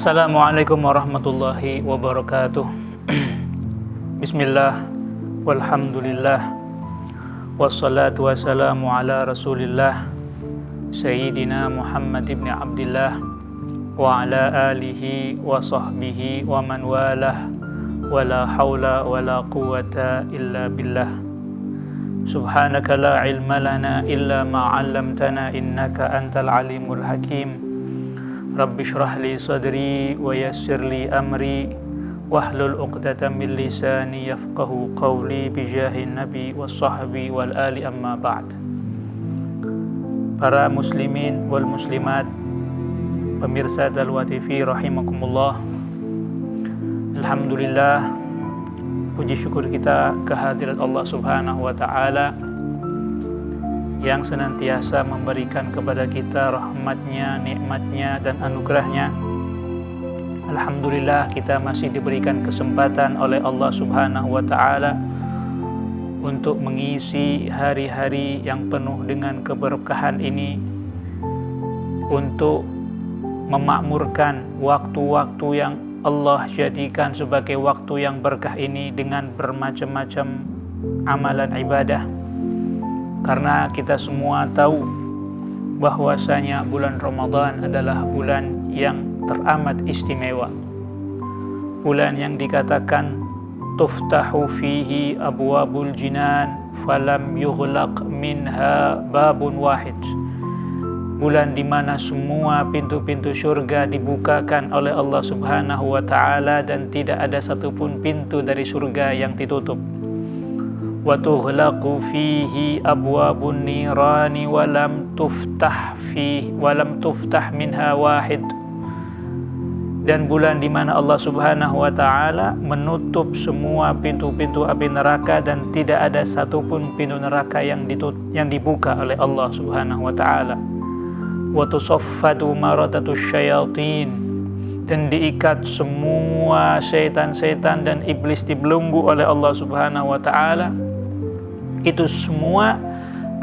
Assalamualaikum warahmatullahi wabarakatuh. Bismillah, walhamdulillah, wassalatu wassalamu ala rasulillah Sayyidina Muhammad ibn Abdillah wa ala alihi wa sahbihi wa man walah, wa la hawla wa la quwwata illa billah. Subhanaka la ilma lana illa ma 'allamtana innaka antal alimul hakim. Rabbi shrah li sadri wa yassir li amri wahlul 'uqdatam min lisani yafqahu qawli bijahin nabi was sahbi wal ali amma ba'd. Para muslimin wal muslimat, pemirsa Dalwa TV rahimakumullah. Alhamdulillah, puji syukur kita kehadirat Allah Subhanahu wa taala yang senantiasa memberikan kepada kita rahmatnya, nikmatnya, dan anugerahnya. Alhamdulillah, kita masih diberikan kesempatan oleh Allah Subhanahu wa ta'ala untuk mengisi hari-hari yang penuh dengan keberkahan ini, untuk memakmurkan waktu-waktu yang Allah jadikan sebagai waktu yang berkah ini dengan bermacam-macam amalan ibadah. Karena kita semua tahu bahwasanya bulan Ramadan adalah bulan yang teramat istimewa. Bulan yang dikatakan tuftahu fihi abwabul jinan falam yughlaq minha babun wahid. Bulan di mana semua pintu-pintu surga dibukakan oleh Allah Subhanahu wa taala dan tidak ada satupun pintu dari surga yang ditutup. Wa tughlaqu fihi abwabun nirani wa lam tuftah minha wahid. Dan bulan di mana Allah Subhanahu wa taala menutup semua pintu-pintu api neraka dan tidak ada satupun pintu neraka yang dibuka oleh Allah Subhanahu wa taala. Wa tusaffadu maradatus syayatin, dan diikat semua setan-setan dan iblis dibelenggu oleh Allah Subhanahu wa taala. Itu semua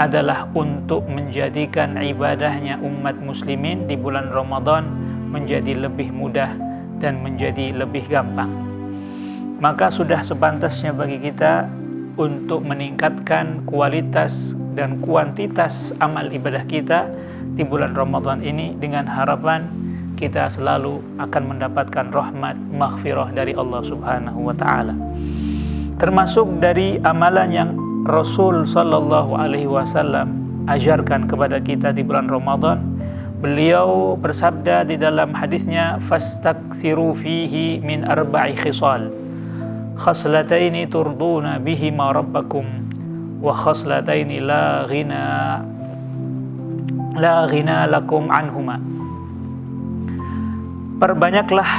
adalah untuk menjadikan ibadahnya umat muslimin di bulan Ramadan menjadi lebih mudah dan menjadi lebih gampang. Maka sudah sepantasnya bagi kita untuk meningkatkan kualitas dan kuantitas amal ibadah kita di bulan Ramadan ini dengan harapan kita selalu akan mendapatkan rahmat maghfirah dari Allah Subhanahu wa taala. Termasuk dari amalan yang Rasul sallallahu alaihi wasallam ajarkan kepada kita di bulan Ramadan, beliau bersabda di dalam hadisnya, fastakthiru fihi min arba'i khisal, khaslataini turduna bihima rabbakum wa khaslataini la ghina lakum anhuma. Perbanyaklah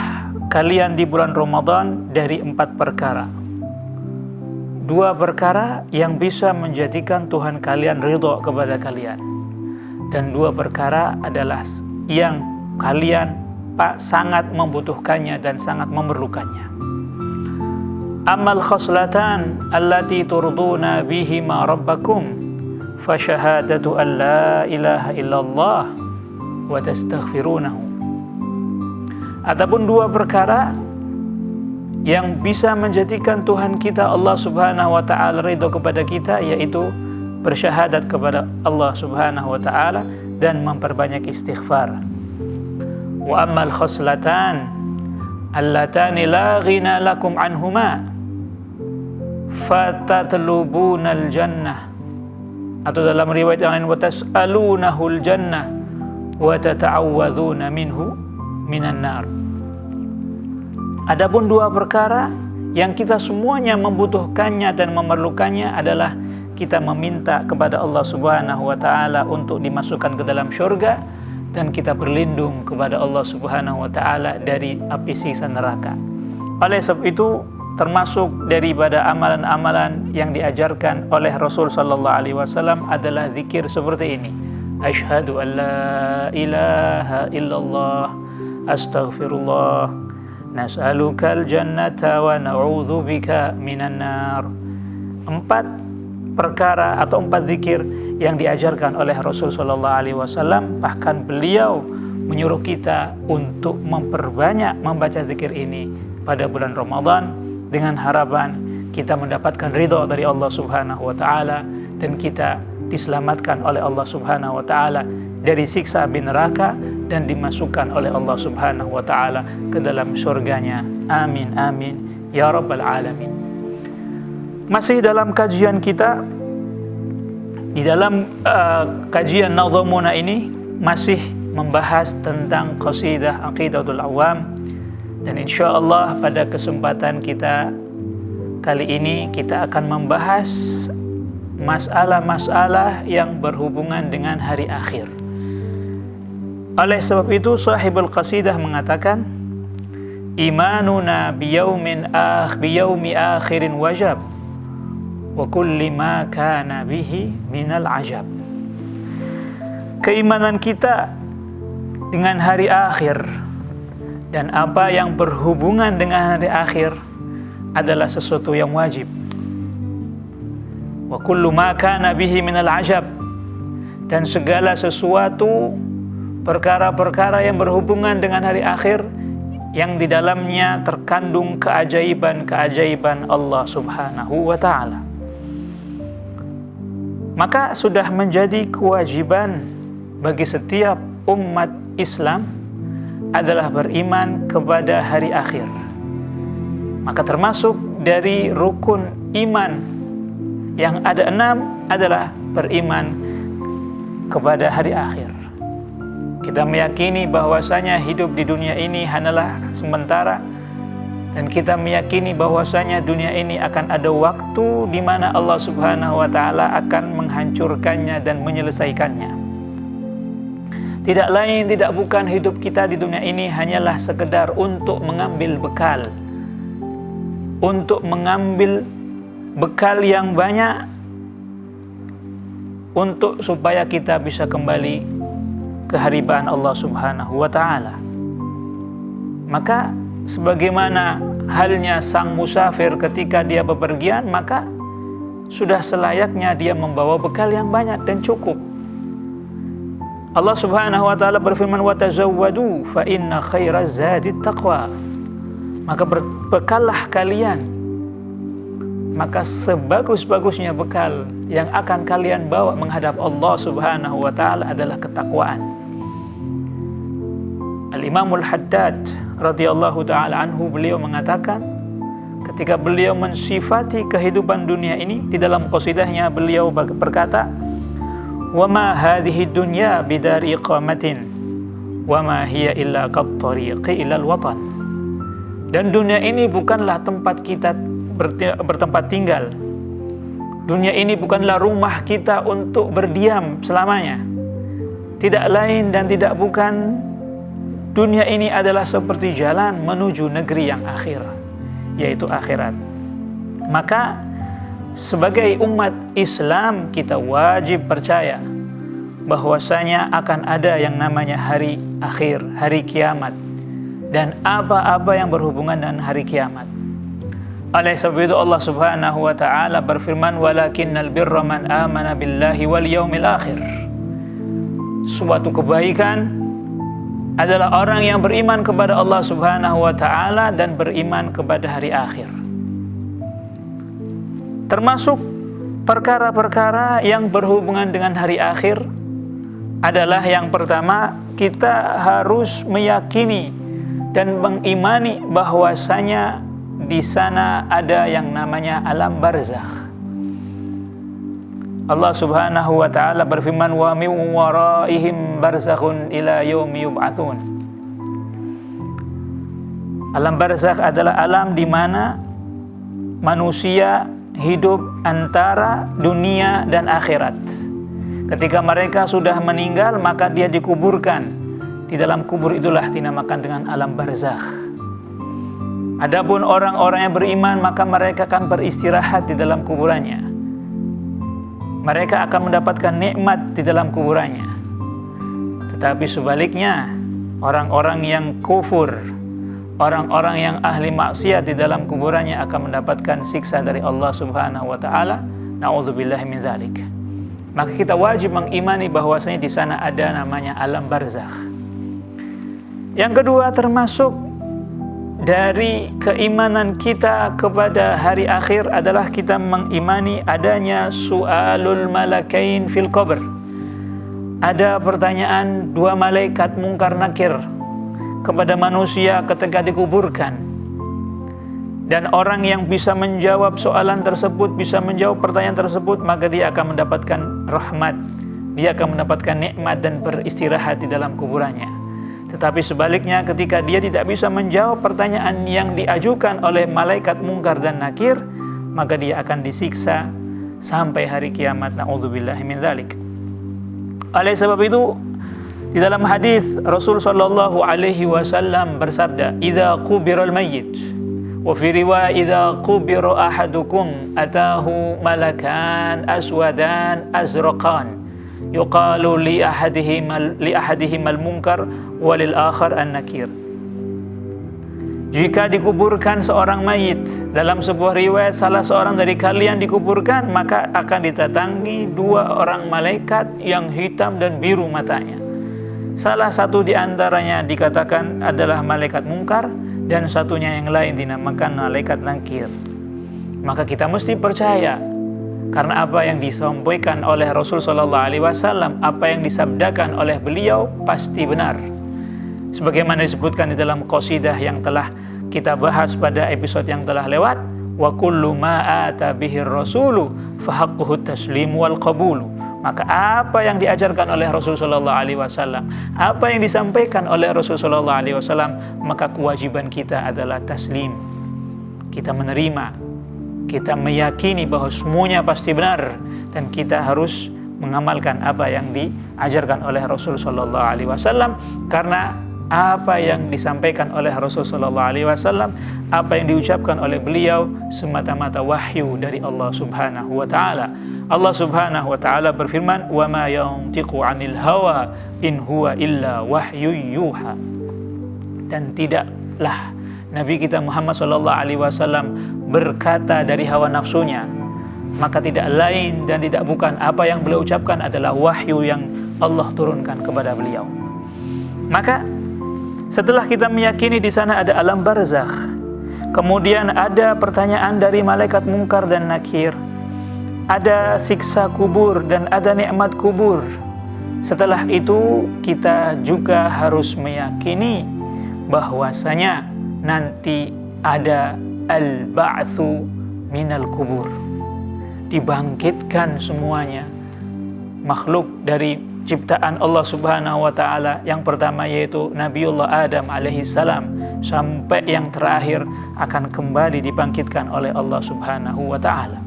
kalian di bulan Ramadan dari 4 perkara. 2 perkara yang bisa menjadikan Tuhan kalian ridho kepada kalian, dan 2 perkara adalah yang kalian sangat membutuhkannya dan sangat memerlukannya. Amal khoslatan allati turduna bihima rabbakum fa syahadatu an la ilaha illallah wa tastaghfirunahu. Adapun 2 perkara yang bisa menjadikan Tuhan kita Allah Subhanahu wa taala ridho kepada kita, yaitu bersyahadat kepada Allah Subhanahu wa taala dan memperbanyak istighfar. Wa ammal khoslatan allatani la ghina lakum anhuma fatatlubunal jannah, atau dalam riwayat yang lain wa tas'alunahul jannah wa tata'awwadzuna minhu minan nar. Adapun 2 perkara yang kita semuanya membutuhkannya dan memerlukannya adalah kita meminta kepada Allah Subhanahu wa taala untuk dimasukkan ke dalam syurga, dan kita berlindung kepada Allah Subhanahu wa taala dari api siksa neraka. Oleh sebab itu, termasuk daripada amalan-amalan yang diajarkan oleh Rasul sallallahu alaihi wasallam adalah zikir seperti ini. Asyhadu an la ilaha illallah, astaghfirullah, nas'alukal jannata wa na'udzubika minan nar. 4 perkara atau 4 zikir yang diajarkan oleh Rasul sallallahu alaihi wasallam, bahkan beliau menyuruh kita untuk memperbanyak membaca zikir ini pada bulan Ramadan dengan harapan kita mendapatkan ridha dari Allah Subhanahu wa taala dan kita diselamatkan oleh Allah Subhanahu wa taala dari siksa api neraka dan dimasukkan oleh Allah Subhanahu wa taala ke dalam surganya. Amin amin ya rabbal alamin. Masih dalam kajian kita, di dalam kajian Nadhamuna ini masih membahas tentang qasidah Aqidatul Awam, dan insyaallah pada kesempatan kita kali ini kita akan membahas masalah-masalah yang berhubungan dengan hari akhir. Oleh sebab itu sahibul qasidah mengatakan, imanuna biyaumi akhirin wajab wa kulli ma kana bihi minal ajab. Keimanan kita dengan hari akhir dan apa yang berhubungan dengan hari akhir adalah sesuatu yang wajib. Wa kullu ma kana bihi minal ajab, dan segala sesuatu perkara-perkara yang berhubungan dengan hari akhir yang di dalamnya terkandung keajaiban-keajaiban Allah Subhanahu wa taala. Maka sudah menjadi kewajiban bagi setiap umat Islam adalah beriman kepada hari akhir. Maka termasuk dari rukun iman yang ada 6 adalah beriman kepada hari akhir. Kita meyakini bahwasanya hidup di dunia ini hanyalah sementara, dan kita meyakini bahwasanya dunia ini akan ada waktu di mana Allah Subhanahu wa taala akan menghancurkannya dan menyelesaikannya. Tidak lain tidak bukan hidup kita di dunia ini hanyalah sekedar untuk mengambil bekal, untuk mengambil bekal yang banyak untuk supaya kita bisa kembali ke hadirat Allah Subhanahu wa taala. Maka sebagaimana halnya sang musafir ketika dia bepergian, maka sudah selayaknya dia membawa bekal yang banyak dan cukup. Allah Subhanahu wa taala berfirman, wa tazawwadu fa inna khairaz zadi taqwa. Maka berbekallah kalian, maka sebagus-bagusnya bekal yang akan kalian bawa menghadap Allah Subhanahu wa taala adalah ketakwaan. Al-Imamul Haddad radhiyallahu taala anhu, beliau mengatakan ketika beliau mensifati kehidupan dunia ini, di dalam qasidahnya beliau berkata, wa ma hadhihi dunya bidari iqamatin wa ma hiya illa qattariqi ilal watan. Dan dunia ini bukanlah tempat kita bertempat tinggal. Dunia ini bukanlah rumah kita untuk berdiam selamanya. Tidak lain dan tidak bukan, dunia ini adalah seperti jalan menuju negeri yang akhir, yaitu akhirat. Maka sebagai umat Islam kita wajib percaya bahwasanya akan ada yang namanya hari akhir, hari kiamat, dan apa-apa yang berhubungan dengan hari kiamat. Oleh sebab itu Allah Subhanahu wa taala berfirman, walakinnal birra man amana billahi wal yaumil akhir. Suatu kebaikan adalah orang yang beriman kepada Allah Subhanahu wa taala dan beriman kepada hari akhir. Termasuk perkara-perkara yang berhubungan dengan hari akhir adalah yang pertama, kita harus meyakini dan mengimani bahwasanya di sana ada yang namanya alam barzakh. Allah Subhanahu wa taala berfirman, wa min waraihim barzakhun ila yaumi yub'atsun. Alam barzakh adalah alam di mana manusia hidup antara dunia dan akhirat. Ketika mereka sudah meninggal, maka dia dikuburkan. Di dalam kubur itulah dinamakan dengan alam barzakh. Adapun orang-orang yang beriman, maka mereka akan beristirahat di dalam kuburannya. Mereka akan mendapatkan nikmat di dalam kuburannya. Tetapi sebaliknya, orang-orang yang kufur, orang-orang yang ahli maksiat di dalam kuburannya akan mendapatkan siksa dari Allah Subhanahu wa taala. Nauzubillahi min dzalik. Maka kita wajib mengimani bahwasanya di sana ada namanya alam barzakh. Yang kedua, termasuk dari keimanan kita kepada hari akhir adalah kita mengimani adanya su'alul malakain fil qabr. Ada pertanyaan dua malaikat mungkar nakir kepada manusia ketika dikuburkan. Dan orang yang bisa menjawab soalan tersebut, bisa menjawab pertanyaan tersebut, maka dia akan mendapatkan rahmat, dia akan mendapatkan nikmat dan beristirahat di dalam kuburannya. Tetapi sebaliknya, ketika dia tidak bisa menjawab pertanyaan yang diajukan oleh malaikat mungkar dan nakir, maka dia akan disiksa sampai hari kiamat. Na'udzubillahi min dzalik. Oleh sebab itu, di dalam hadis Rasul sallallahu alaihi wasallam bersabda, "Idza qubiral mayyit wa fi riwayah idza qubira ahadukum atahu malakan aswadan azraqan yuqalu li ahadihim al-munkar walil akhar an-nakir." Jika dikuburkan seorang mayit, dalam sebuah riwayat salah seorang dari kalian dikuburkan, maka akan didatangi dua orang malaikat yang hitam dan biru matanya. Salah satu di antaranya dikatakan adalah malaikat mungkar, dan satunya yang lain dinamakan malaikat nakir. Maka kita mesti percaya, karena apa yang disampaikan oleh Rasul sallallahu alaihi wasallam, apa yang disabdakan oleh beliau pasti benar. Sebagaimana disebutkan di dalam qasidah yang telah kita bahas pada episode yang telah lewat, wa kullu ma ata bihir rasulu fa haqquhu taslim wal qabulu. Maka apa yang diajarkan oleh Rasul sallallahu alaihi wasallam, apa yang disampaikan oleh Rasul sallallahu alaihi wasallam, maka kewajiban kita adalah taslim. Kita menerima, kita meyakini bahwa semuanya pasti benar, dan kita harus mengamalkan apa yang diajarkan oleh Rasul sallallahu alaihi wasallam, karena apa yang disampaikan oleh Rasul sallallahu alaihi wasallam, apa yang diucapkan oleh beliau semata-mata wahyu dari Allah Subhanahu wa taala. Allah Subhanahu wa taala berfirman, "Wa ma yantiqu 'anil hawa in huwa illa wahyu yuha." Dan tidaklah Nabi kita Muhammad sallallahu alaihi wasallam berkata dari hawa nafsunya, maka tidak lain dan tidak bukan apa yang beliau ucapkan adalah wahyu yang Allah turunkan kepada beliau. Maka setelah kita meyakini di sana ada alam barzakh, kemudian ada pertanyaan dari malaikat mungkar dan nakir, ada siksa kubur dan ada nikmat kubur. Setelah itu kita juga harus meyakini bahwasanya nanti ada al-ba'tsu minal kubur, dibangkitkan semuanya makhluk dari ciptaan Allah Subhanahu wa taala. Yang pertama yaitu Nabiullah Adam alaihi salam, sampai yang terakhir akan kembali dibangkitkan oleh Allah Subhanahu wa taala.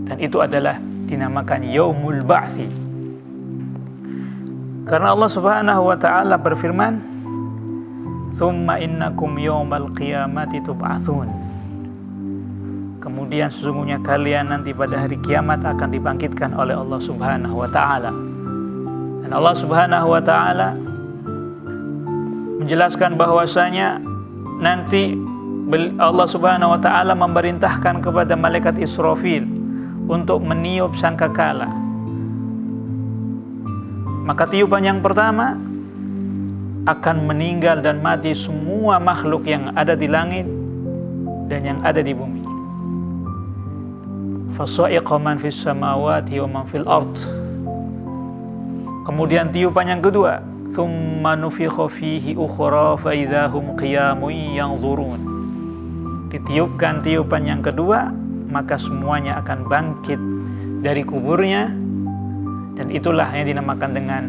Dan itu adalah dinamakan Yaumul Ba'tsi. Karena Allah Subhanahu wa taala berfirman, "Tsumma innakum yaumal qiyamati tub'atsun." Kemudian sesungguhnya kalian nanti pada hari kiamat akan dibangkitkan oleh Allah Subhanahu wa taala. Dan Allah Subhanahu wa taala menjelaskan bahwasanya nanti Allah Subhanahu wa taala memerintahkan kepada malaikat Israfil untuk meniup sangkakala. Maka tiupan yang pertama akan meninggal dan mati semua makhluk yang ada di langit dan yang ada di bumi. Fasa'iqa man fis samawati wa man fil ard. Kemudian tiupan yang kedua, thumma nufikha fihi ukhra fa idzahum qiyamun yanzurun. Ditiupkan tiupan yang kedua, maka semuanya akan bangkit dari kuburnya, dan itulah yang dinamakan dengan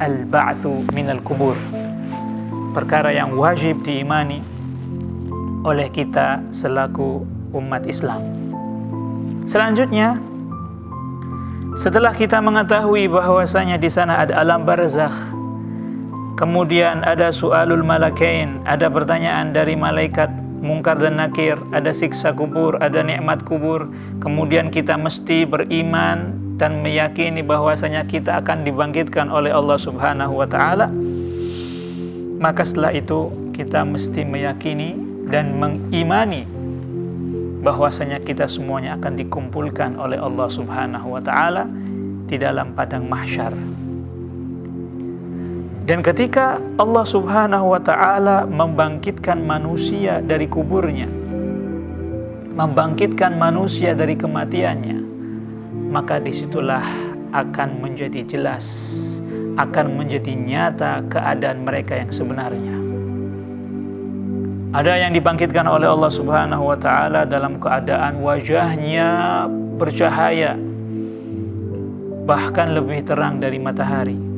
al-ba'tsu minal kubur. Perkara yang wajib diimani oleh kita selaku umat Islam. Selanjutnya, setelah kita mengetahui bahwasanya di sana ada alam barzakh, kemudian ada su'alul malakain, ada pertanyaan dari malaikat mungkar dan nakir, ada siksa kubur, ada nikmat kubur, kemudian kita mesti beriman dan meyakini bahwasanya kita akan dibangkitkan oleh Allah Subhanahu wa taala. Maka setelah itu kita mesti meyakini dan mengimani bahwasanya kita semuanya akan dikumpulkan oleh Allah Subhanahu wa taala di dalam padang mahsyar. Dan ketika Allah Subhanahu wa ta'ala membangkitkan manusia dari kuburnya, membangkitkan manusia dari kematiannya, maka disitulah akan menjadi jelas, akan menjadi nyata keadaan mereka yang sebenarnya. Ada yang dibangkitkan oleh Allah Subhanahu wa ta'ala dalam keadaan wajahnya bercahaya, bahkan lebih terang dari matahari.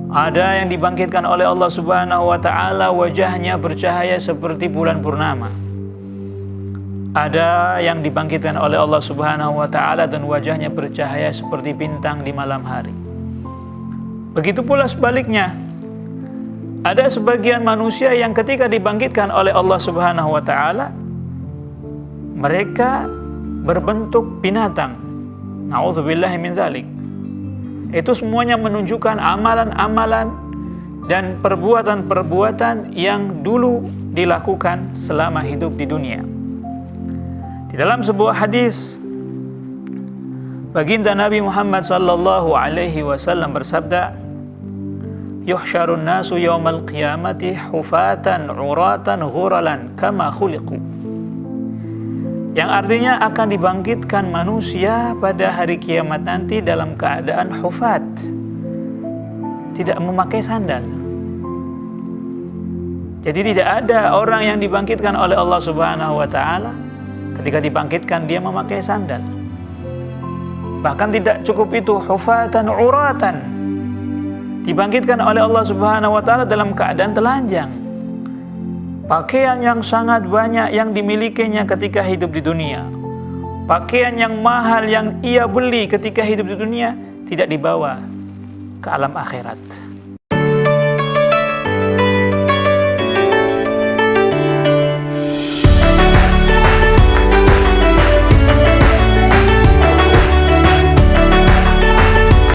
Ada yang dibangkitkan oleh Allah Subhanahu wa ta'ala wajahnya bercahaya seperti bulan purnama. Ada yang dibangkitkan oleh Allah Subhanahu wa ta'ala dan wajahnya bercahaya seperti bintang di malam hari. Begitu pula sebaliknya. Ada sebagian manusia yang ketika dibangkitkan oleh Allah Subhanahu wa ta'ala, mereka berbentuk binatang. Na'udzubillahi min dzalik. Itu semuanya menunjukkan amalan-amalan dan perbuatan-perbuatan yang dulu dilakukan selama hidup di dunia. Di dalam sebuah hadis, baginda Nabi Muhammad sallallahu alaihi wasallam bersabda, "Yuhsyarun nasu yaumal qiyamati hufatan uratan ghuralan kama khuliqu." Yang artinya akan dibangkitkan manusia pada hari kiamat nanti dalam keadaan hufat, tidak memakai sandal. Jadi tidak ada orang yang dibangkitkan oleh Allah Subhanahu wa ta'ala ketika dibangkitkan dia memakai sandal. Bahkan tidak cukup itu, hufatan uratan, dibangkitkan oleh Allah Subhanahu wa ta'ala dalam keadaan telanjang. Pakaian yang sangat banyak yang dimilikinya ketika hidup di dunia, pakaian yang mahal yang ia beli ketika hidup di dunia, tidak dibawa ke alam akhirat.